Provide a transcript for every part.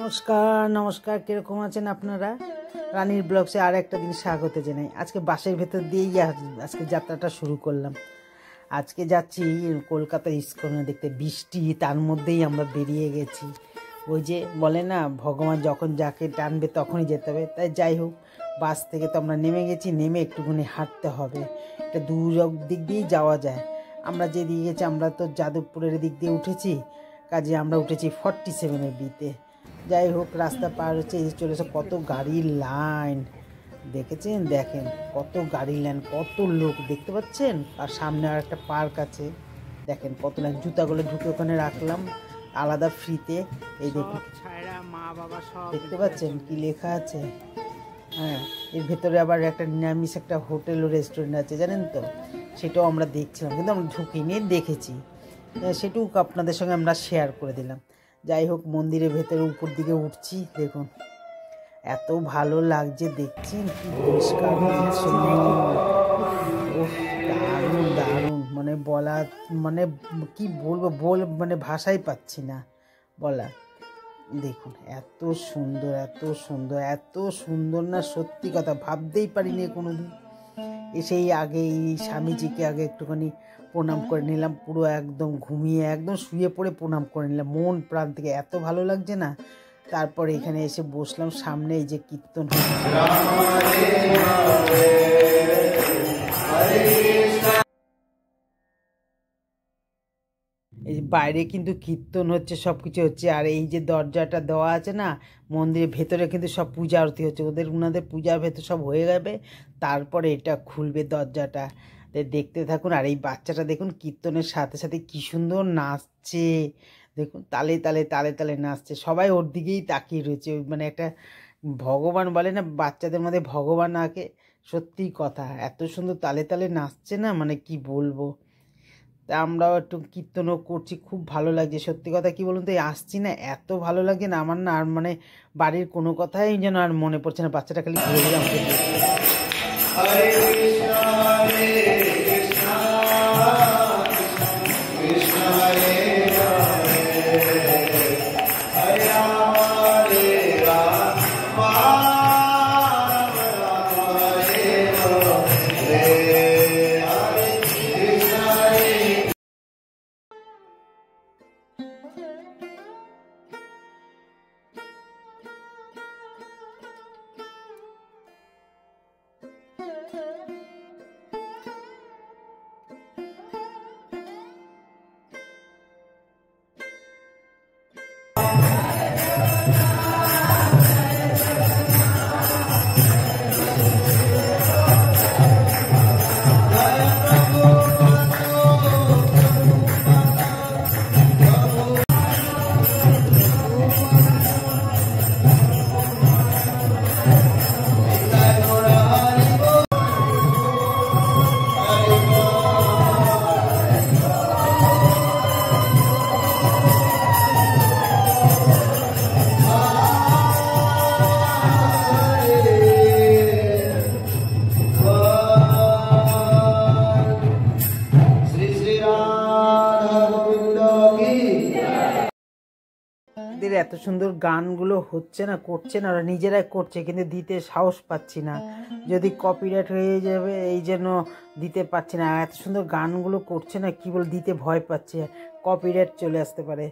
নমস্কার নমস্কার, কীরকম আছেন আপনারা? রানীর ব্লগসে আর একটা দিন স্বাগত জানাই। আজকে বাসের ভেতর দিয়েই আজকে যাত্রাটা শুরু করলাম। আজকে যাচ্ছি কলকাতা ইস্কনে দেখতে। বৃষ্টি, তার মধ্যেই আমরা বেরিয়ে গেছি। ওই যে বলে না, ভগবান যখন যাকে টানবে তখনই যেতে হবে। তাই যাই হোক, বাস থেকে তো আমরা নেমে গেছি, নেমে একটুখানি হাঁটতে হবে। এটা দূর দিক দিয়েই যাওয়া যায়। আমরা যে দিকে গেছি, আমরা তো যাদবপুরের দিক দিয়ে উঠেছি, কাজে আমরা উঠেছি 47 বিতে। যাই হোক, রাস্তা পার হচ্ছে, এই চলেছে কত গাড়ির লাইন। দেখেছেন? দেখেন কত গাড়ি লাইন, কত লোক দেখতে পাচ্ছেন। আর সামনে আর একটা পার্ক আছে, দেখেন কত লাইন। জুতাগুলো ঢুকে ওখানে রাখলাম আলাদা ফ্রিতে। এই দেখুন, মা বাবা সব দেখতে পাচ্ছেন কি লেখা আছে। হ্যাঁ, এর ভেতরে আবার একটা নিরামিষ একটা হোটেল ও রেস্টুরেন্ট আছে, জানেন তো? সেটাও আমরা দেখছিলাম, কিন্তু আমরা ঢুকিনি, দেখেছি। সেটুকু আপনাদের সঙ্গে আমরা শেয়ার করে দিলাম। যাই হোক, মন্দিরের ভেতরে উপর দিকে উঠছি, দেখুন এত ভালো লাগছে, দেখছেন কি পরিষ্কার পরিচ্ছন্ন। দারুণ দারুণ, মানে বলা, মানে কি বলবো, মানে ভাষাই পাচ্ছি না বলা। দেখুন এত সুন্দর, এত সুন্দর, এত সুন্দর না, সত্যি কথা ভাবতেই পারিনি কোনোদিন। এসেই আগে এই স্বামীজিকে আগে একটুখানি প্রণাম করে নিলাম, পুরো একদম ঘুমিয়ে একদম শুয়ে পড়ে প্রণাম করে নিলাম মন প্রাণ থেকে, এত ভালো লাগছে না। তারপরে এখানে এসে বসলাম, সামনে এই যে কীর্তন এই বাইরে কিন্তু কীর্তন হচ্ছে, সব কিছু হচ্ছে। আর এই যে দরজাটা দেওয়া আছে না মন্দিরের ভেতরে, কিন্তু সব পূজা আরতি হচ্ছে, ওনাদের পূজার ভেতর সব হয়ে যাবে, তারপরে এটা খুলবে দরজাটা। দেখতে থাকুন। আর এই বাচ্চাটা দেখুন, কীর্তনের সাথে সাথে কি সুন্দর নাচছে, দেখুন তালে তালে তালে তালে নাচছে। সবাই ওর দিকেই তাকিয়ে রয়েছে। মানে একটা ভগবান বলে না, বাচ্চাদের মধ্যে ভগবান আঁকে, সত্যি কথা। এত সুন্দর তালে তালে নাচছে না, মানে কি বলবো। তা আমরাও একটু কীর্তনও করছি, খুব ভালো লাগছে। সত্যি কথা কি বলুন তো, আসছি না, এত ভালো লাগছে না আমার, না আর মানে বাড়ির কোনো কথাই যেন আর মনে পড়ছে না। বাচ্চাটা খালি ঘুরে আমাকে এত সুন্দর গানগুলো হচ্ছে না, করছে না, ওরা নিজেরাই করছে, কিন্তু দিতে সাহস পাচ্ছি না, যদি কপিরাইট হয়ে যাবে এই জন্য দিতে পারছি না। এত সুন্দর গানগুলো করছে না, কি বল, দিতে ভয় পাচ্ছে, কপিরাইট চলে আসতে পারে,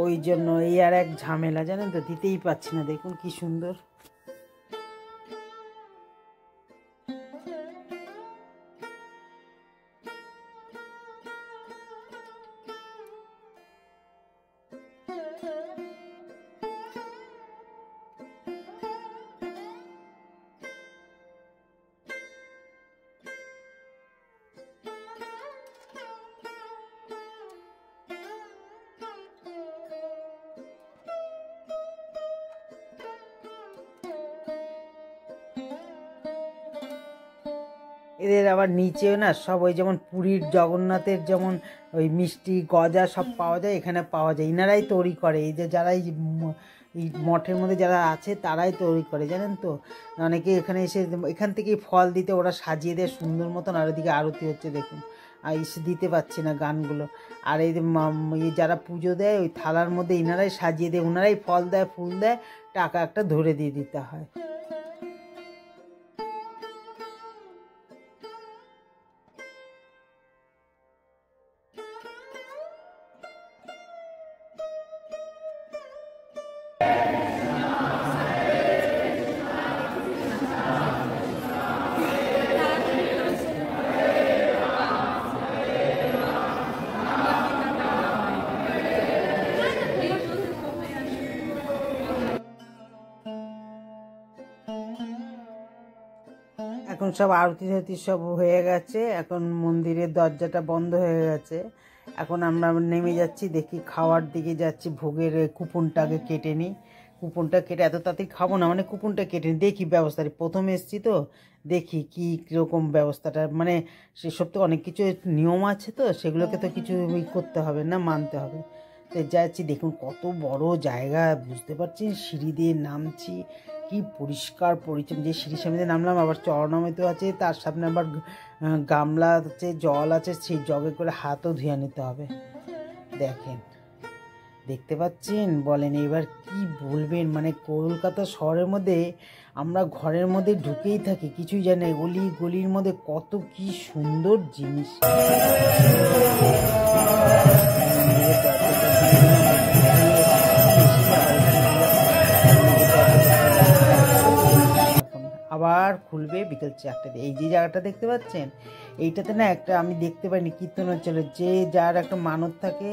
ওই জন্য এই আর এক ঝামেলা, জানেন তো, দিতেই পারছি না। দেখুন কি সুন্দর। এদের আবার নিচেও না সব ওই যেমন পুরীর জগন্নাথের যেমন ওই মিষ্টি গজা সব পাওয়া যায়, এখানে পাওয়া যায়। ইনারাই তৈরি করে, এই যে যারা এই মঠের মধ্যে যারা আছে তারাই তৈরি করে, জানেন তো। অনেকে এখানে এসে এখান থেকেই ফল দিতে ওরা সাজিয়ে দেয় সুন্দর মতন। আর ওদিকে আরতি হচ্ছে দেখুন। দিতে পারছি না গানগুলো। আর এই যে যারা পুজো দেয় ওই থালার মধ্যে ইনারাই সাজিয়ে দেয়, ওনারাই ফল দেয়, ফুল দেয়, টাকা একটা ধরে দিয়ে দিতে হয়। এখন সব আরতি টারতি সব হয়ে গেছে, এখন মন্দিরের দরজাটা বন্ধ হয়ে গেছে। এখন আমরা নেমে যাচ্ছি, দেখি খাওয়ার দিকে যাচ্ছি। ভোগের কুপনটাকে কেটে নিই, কুপনটা কেটে এত তাড়াতাড়ি খাবো না, মানে কুপনটা কেটে নিই, দেখি ব্যবস্থাটা। প্রথমে এসেছি তো, দেখি কী কীরকম ব্যবস্থাটা, মানে সেসব তো অনেক কিছু নিয়ম আছে, তো সেগুলোকে তো কিছু করতে হবে না, মানতে হবে। তো যাচ্ছি, দেখুন কত বড় জায়গা, বুঝতে পারছি। সিঁড়ি দিয়ে নামছি, কি পরিষ্কার পরিচ্ছন্ন। যে সিঁড়ির সামনে নামলাম, আবার চরণামৃত আছে, তার সামনে আবার গামলা আছে, জল আছে, সেই জগে করে হাতও ধুয়ে নিতে হবে। দেখেন, দেখতে পাচ্ছেন? বলেন এবার কি বলবেন? মানে কলকাতা শহরের মধ্যে আমরা ঘরের মধ্যে ঢুকেই থাকি, কিছুই জানি না, গলি গলির মধ্যে কত কি সুন্দর জিনিস। আবার খুলবে বিকেল 4টাতে। এই যে জায়গাটা দেখতে পাচ্ছেন, এইটাতে না একটা আমি দেখতে পাইনি, কীর্তন হচ্ছিল। যে যার একটা মানত থাকে,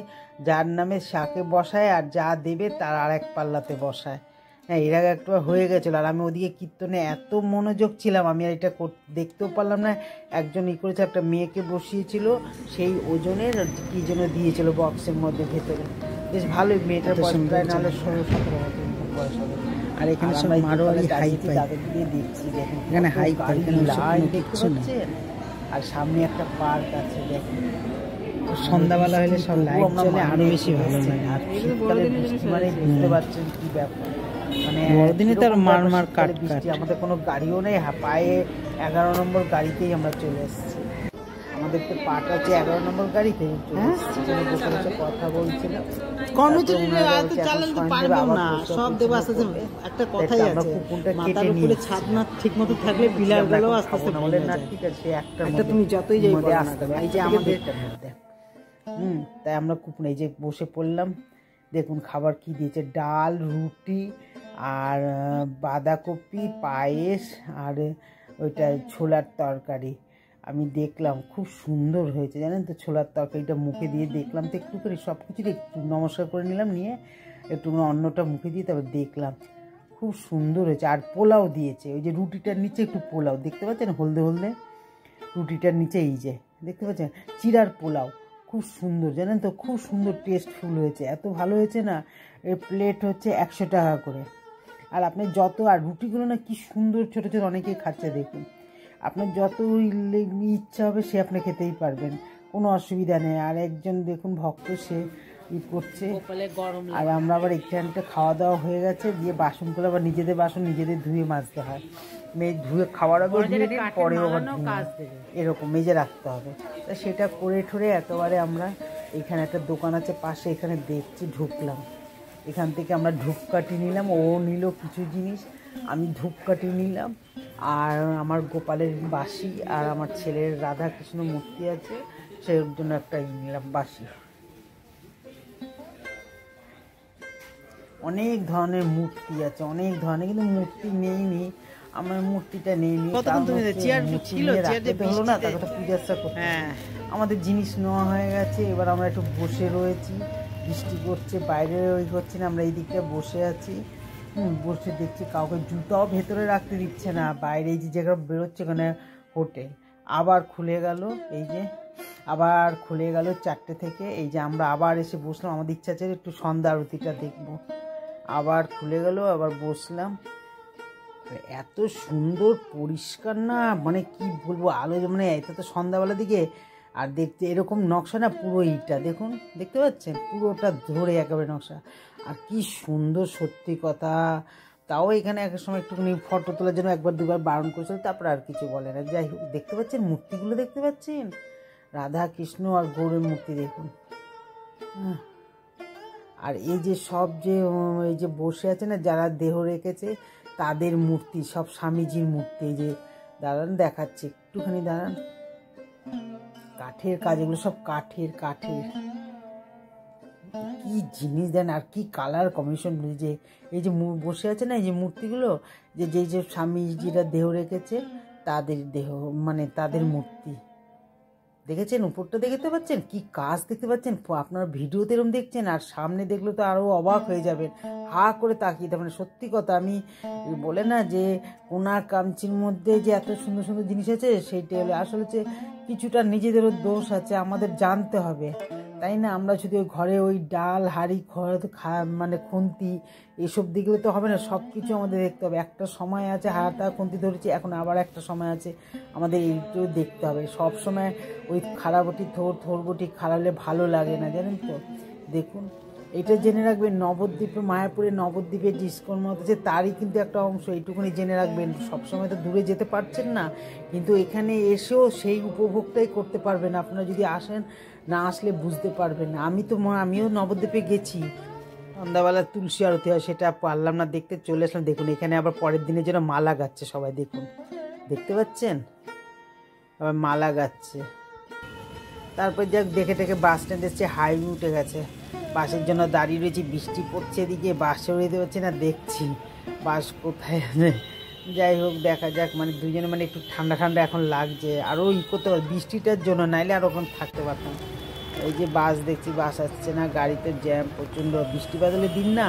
যার নামে শাকে বসায়, আর যা দেবে তার আর এক পাল্লাতে বসায়। হ্যাঁ, এর আগে একটা হয়ে গেছিলো, আর আমি ওদিকে কীর্তনে এত মনোযোগ ছিলাম, আমি আর এটা দেখতেও পারলাম না। একজন করেছে, একটা মেয়েকে বসিয়েছিল, সেই ওজনের কী যেন দিয়েছিল বক্সের মধ্যে ভেতরে। বেশ ভালোই, মেয়েটার বয়স প্রায় নাহলে 16-17 বয়স হবে। আর এখানে সব মারোয়ারি হাই-ফাই, দেখছি দেখেন এখানে হাই-ফাই, লাইট দেখতে পাচ্ছেন। আর সামনে একটা পার্ক আছে, দেখেন। সন্ধ্যাবেলা হলে সব লাইট জ্বলে, আরো বেশি ভালো লাগে। আর শীতকালে বৃষ্টি মানে বুঝতে পারছেন কি ব্যাপার, মানে বড়দিনে তার মার কাট বৃষ্টি। আমাদের কোনো গাড়িও নেই, পায়ে 11 নম্বর গাড়িতেই আমরা চলে এসেছি। আমাদের তো পাট আছে 11 নম্বর গাড়িতে, কথা বলছিল। একটা কথাই আছে, মাথার উপরে ছাদ না ঠিক মতো থাকলে বিলার গেলেও আস্তে আস্তে বলে না। ঠিক আছে, একটা তুমি যতই যাই আসতে হবে, এই যে আমাদের মধ্যে। তাই আমরা কুপন এই যে বসে পড়লাম। দেখুন খাবার কি দিয়েছে, ডাল, রুটি, আর বাঁধাকপি, পায়েস, আর ওইটা ছোলার তরকারি। আমি দেখলাম খুব সুন্দর হয়েছে, জানেন তো। ছোলার তরকারিটা মুখে দিয়ে দেখলাম তো, একটু করে সব কিছু একটু নমস্কার করে নিলাম, নিয়ে একটু অন্নটা মুখে দিয়ে তারপর দেখলাম খুব সুন্দর হয়েছে। আর পোলাও দিয়েছে, ওই যে রুটিটার নিচে একটু পোলাও, দেখতে পাচ্ছেন হলদে হলদে রুটিটার নিচে, এই যে দেখতে পাচ্ছেন চিড়ার পোলাও, খুব সুন্দর, জানেন তো, খুব সুন্দর টেস্টফুল হয়েছে। এত ভালো হয়েছে না, এর প্লেট হচ্ছে 100 টাকা করে। আর আপনি যত, আর রুটিগুলো না কি সুন্দর ছোটো ছোটো, অনেকেই খাচ্ছে দেখুন। আপনার যত ইচ্ছা হবে সে আপনি খেতেই পারবেন, কোনো অসুবিধা নেই। আর একজন দেখুন ভক্ত, সে করছে। আর আমরা আবার এখানটা খাওয়া দাওয়া হয়ে গেছে, দিয়ে বাসনগুলো আবার নিজেদের বাসন নিজেদের ধুয়ে মাজতে হয়। মেয়ে ধুয়ে খাওয়ার আগে ধুয়ে দিন, পরেও আবার এরকম মেজে রাখতে হবে। তা সেটা করে ঠরে একেবারে আমরা এখানে একটা দোকান আছে পাশে, এখানে দেখছি, ঢুকলাম। এখান থেকে আমরা ধূপকাঠি নিলাম, ও নিল কিছু জিনিস, আমি ধূপকাঠি নিলাম, আর আমার গোপালের বাঁশি, আর আমার ছেলের রাধাকৃষ্ণ মূর্তি আছে, সেই জন্য একটা নিলাম বাঁশি। অনেক ধরনের মূর্তি আছে, অনেক ধরনের, কিন্তু মূর্তি নেইনি, আমার মূর্তিটা নেইনি। হলো না, তাকে তো পূজার্চা করতে। আমাদের জিনিস নেওয়া হয়ে গেছে, এবার আমরা একটু বসে রয়েছি, বৃষ্টি করছে, বাইরে ওই করছে না, আমরা এই দিকটা বসে আছি। বসে দেখছি কাউকে জুতাও ভেতরে রাখতে দিচ্ছে না, বাইরে এই যে জায়গা বেরোচ্ছে ওখানে হোটেল। আবার খুলে গেল, এই যে আবার খুলে গেল 4টে থেকে। এই যে আমরা আবার এসে বসলাম, আমাদের ইচ্ছা আছে একটু সন্ধ্যা আরতিটা দেখবো। আবার খুলে গেল, আবার বসলাম। এত সুন্দর পরিষ্কার না, মানে কি বলবো, আলো, মানে এটা তো সন্ধ্যাবেলার দিকে। আর দেখতে এরকম নকশা না, পুরো ইটটা দেখুন, দেখতে পাচ্ছেন পুরোটা ধরে একেবারে নকশা। আর কি সুন্দর, সত্যি কথা। তাও এখানে এক সময় একটুখানি ফটো তোলার জন্য একবার দুবার বারণ করেছিল, তারপর আর কিছু বলে না। যাই হোক, দেখতে পাচ্ছেন মূর্তিগুলো, দেখতে পাচ্ছেন রাধা কৃষ্ণ আর গৌরের মূর্তি দেখুন। আর এই যে সব যে এই যে বসে আছে না, যারা দেহ রেখেছে তাদের মূর্তি, সব স্বামীজির মূর্তি। এই যে দাঁড়ান দেখাচ্ছে, একটুখানি দাঁড়ান। কাঠের কাজ, এগুলো সব কাঠের কি জিনিস দেন, আর কি কালার কম্বিনেশন। যে এই যে বসে আছে না এই যে মূর্তিগুলো, যে স্বামীজিরা দেহ রেখেছে তাদের দেহ, মানে তাদের মূর্তি। দেখেছেন উপরটা দেখতে পাচ্ছেন, কি কাজ দেখতে পাচ্ছেন। আপনার ভিডিওতে এরকম দেখছেন, আর সামনে দেখলে তো আরো অবাক হয়ে যাবেন, হা করে তাকিয়ে থাকবেন। সত্যি কথা, আমি বলে না যে কোনা কামচির মধ্যে যে এত সুন্দর সুন্দর জিনিস আছে, সেইটা হলে আসলে যে কিছুটা নিজেদেরও দোষ আছে, আমাদের জানতে হবে, তাই না? আমরা যদি ওই ঘরে ওই ডাল হাঁড়ি মানে খুন্তি এসব দিকলে তো হবে না, সব কিছু আমাদের দেখতে হবে। একটা সময় আছে হাতা খুন্তি ধরেছি, এখন আবার একটা সময় আছে, আমাদের এইটাও দেখতে হবে। সব সময় ওই খাড়াবটি থোরবটি খাড়ালে ভালো লাগে না, জানেন তো। দেখুন, এটা জেনে রাখবেন, নবদ্বীপে মায়াপুরে নবদ্বীপে যে ইস্কন মঠ আছে তারই কিন্তু একটা অংশ, এইটুকুনি জেনে রাখবেন। সবসময় তো দূরে যেতে পারছেন না, কিন্তু এখানে এসেও সেই উপভোগটাই করতে পারবেন। আপনারা যদি আসেন, না আসলে বুঝতে পারবেন না। আমিও নবদ্বীপে গেছি, সন্ধ্যাবেলা তুলসী আরতি হয়, সেটা পারলাম না দেখতে, চলে আসলাম। দেখুন এখানে আবার পরের দিনের জন্য মালা গাচ্ছে সবাই, দেখুন দেখতে পাচ্ছেন, আবার মালা গাচ্ছে। তারপর যাক দেখে বাস স্ট্যান্ড এসছে, হাইওয়ে উঠে গেছে, বাসের জন্য দাঁড়িয়ে রয়েছি। বৃষ্টি পড়ছে এদিকে, বাসে উড়ে পারছি না, দেখছি বাস কোথায় আছে। যাই হোক দেখা যাক, মানে দুজনে মানে একটু ঠান্ডা ঠান্ডা এখন লাগছে, আরও করতে পার বৃষ্টিটার জন্য, নাইলে আর ওখানে থাকতে পারতাম। এই যে বাস দেখছি, বাস আসছে না, গাড়িতে জ্যাম প্রচণ্ড, বৃষ্টি বাদলের দিন না,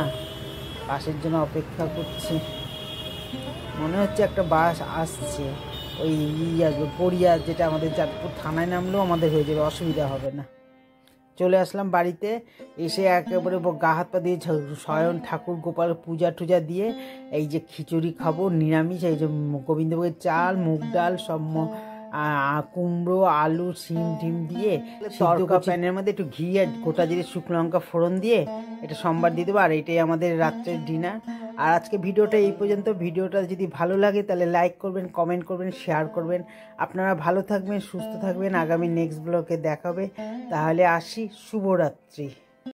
বাসের জন্য অপেক্ষা করছি। মনে হচ্ছে একটা বাস আসছে, ওই আসবে গড়িয়া, যেটা আমাদের যাদবপুর থানায় নামলেও আমাদের হয়ে যাবে, অসুবিধা হবে না। চলে আসলাম বাড়িতে, এসে একেবারে গা হাত পা দিয়ে স্বয়ং ঠাকুর গোপাল পূজা টুজা দিয়ে এই যে খিচুড়ি খাবো নিরামিষ। এই যে গোবিন্দভোগের চাল, মুগ ডাল, সব কুমড়ো, আলু, শিম টিম দিয়ে তড়কা প্যানের মধ্যে একটু ঘি আর গোটা জিরে শুকনো লঙ্কা ফোড়ন দিয়ে এটা সোমবার দিয়ে দেবো। আর এটাই আমাদের রাত্রের ডিনার। আর আজকে ভিডিওটা এই পর্যন্ত। ভিডিওটা যদি ভালো লাগে তাহলে লাইক করবেন, কমেন্ট করবেন, শেয়ার করবেন। আপনারা ভালো থাকবেন, সুস্থ থাকবেন। আগামী নেক্সট ব্লগে দেখা হবে। তাহলে আসি, শুভরাত্রি।